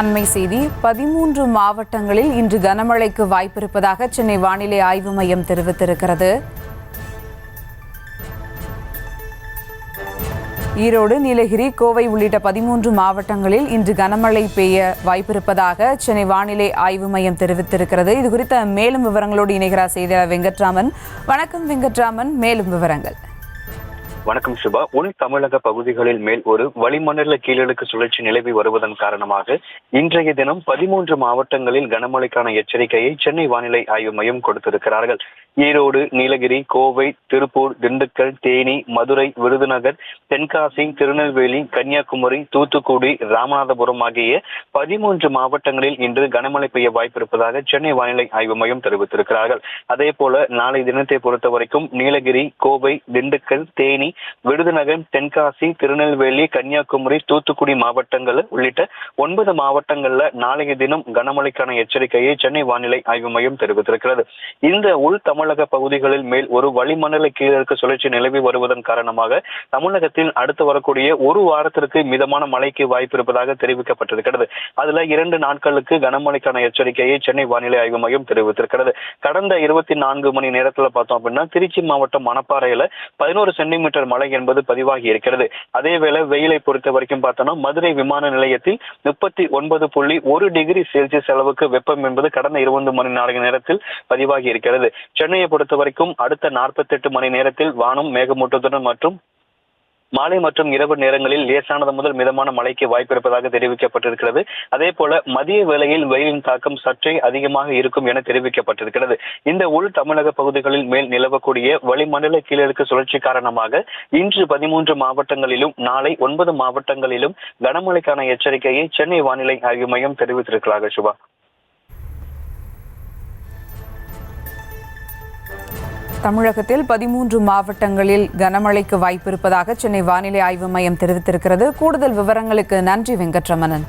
அண்மை செய்தி 13 மாவட்டங்களில் இன்று கனமழைக்கு வாய்ப்பிருப்பதாக சென்னை வானிலை ஆய்வு மையம் தெரிவித்திருக்கிறது. ஈரோடு, நீலகிரி, கோவை உள்ளிட்ட 13 மாவட்டங்களில் இன்று கனமழை பெய்ய வாய்ப்பிருப்பதாக சென்னை வானிலை ஆய்வு மையம் தெரிவித்திருக்கிறது. இதுகுறித்த மேலும் விவரங்களோடு இணைகிறார் செய்தியாளர் வெங்கட்ராமன். வணக்கம் வெங்கட்ராமன், மேலும் விவரங்கள். வணக்கம் சுபா. உள் தமிழக பகுதிகளில் மேல் ஒரு வளிமண்டல கீழடுக்கு சுழற்சி நிலவி வருவதன் காரணமாக இன்றைய தினம் 13 மாவட்டங்களில் கனமழைக்கான எச்சரிக்கையை சென்னை வானிலை ஆய்வு மையம் கொடுத்திருக்கிறார்கள். ஈரோடு, நீலகிரி, கோவை, திருப்பூர், திண்டுக்கல், தேனி, மதுரை, விருதுநகர், தென்காசி, திருநெல்வேலி, கன்னியாகுமரி, தூத்துக்குடி, ராமநாதபுரம் ஆகிய 13 மாவட்டங்களில் இன்று கனமழை பெய்ய வாய்ப்பிருப்பதாக சென்னை வானிலை ஆய்வு மையம் தெரிவித்திருக்கிறார்கள். அதே போல நாளை தினத்தை பொறுத்த வரைக்கும் நீலகிரி, கோவை, திண்டுக்கல், தேனி, விருதுநகர், தென்காசி, திருநெல்வேலி, கன்னியாகுமரி, தூத்துக்குடி மாவட்டங்கள் உள்ளிட்ட 9 மாவட்டங்கள்ல நாளைய தினம் கனமழைக்கான எச்சரிக்கையை சென்னை வானிலை ஆய்வு மையம் தெரிவித்திருக்கிறது. இந்த உள் தமிழக பகுதிகளில் மேல் ஒரு வளிமண்டல கீழடுக்கு சுழற்சி நிலவி வருவதன் காரணமாக தமிழகத்தில் அடுத்து வரக்கூடிய ஒரு வாரத்திற்கு மிதமான மழைக்கு வாய்ப்பு இருப்பதாக தெரிவிக்கப்பட்டிருக்கிறது. அதுல 2 நாட்களுக்கு கனமழைக்கான எச்சரிக்கையை சென்னை வானிலை ஆய்வு மையம் தெரிவித்திருக்கிறது. கடந்த 24 மணி நேரத்துல பார்த்தோம் அப்படின்னா திருச்சி மாவட்டம் மணப்பாறையில 11 சென்டிமீட்டர் மழை என்பது பதிவாகி இருக்கிறது. அதேவேளை வெயிலை பொறுத்த வரைக்கும் பார்த்தோம்னா மதுரை விமான நிலையத்தில் 39.1 டிகிரி செல்சியஸ் அளவுக்கு வெப்பம் என்பது கடந்த 20 மணி நேரத்தில் பதிவாகி இருக்கிறது. சென்னையை பொறுத்த வரைக்கும் அடுத்த 48 மணி நேரத்தில் வானம் மேகமூட்டத்துடன் மற்றும் மாலை மற்றும் இரவு நேரங்களில் லேசானது முதல் மிதமான மழைக்கு வாய்ப்பு இருப்பதாக தெரிவிக்கப்பட்டிருக்கிறது. அதே போல மதிய வேளையில் வெயிலின் தாக்கம் சற்றே அதிகமாக இருக்கும் என தெரிவிக்கப்பட்டிருக்கிறது. இந்த உள் தமிழக பகுதிகளில் மேல் நிலவக்கூடிய வளிமண்டல கீழடுக்கு சுழற்சி காரணமாக இன்று 13 மாவட்டங்களிலும் நாளை 9 மாவட்டங்களிலும் கனமழைக்கான எச்சரிக்கையை சென்னை வானிலை ஆய்வு மையம் தெரிவித்திருக்கிறார்கள். சுபா. தமிழகத்தில் 13 மாவட்டங்களில் கனமழைக்கு வாய்ப்பிருப்பதாக சென்னை வானிலை ஆய்வு மையம் தெரிவித்திருக்கிறது. கூடுதல் விவரங்களுக்கு நன்றி வெங்கட்ரமணன்.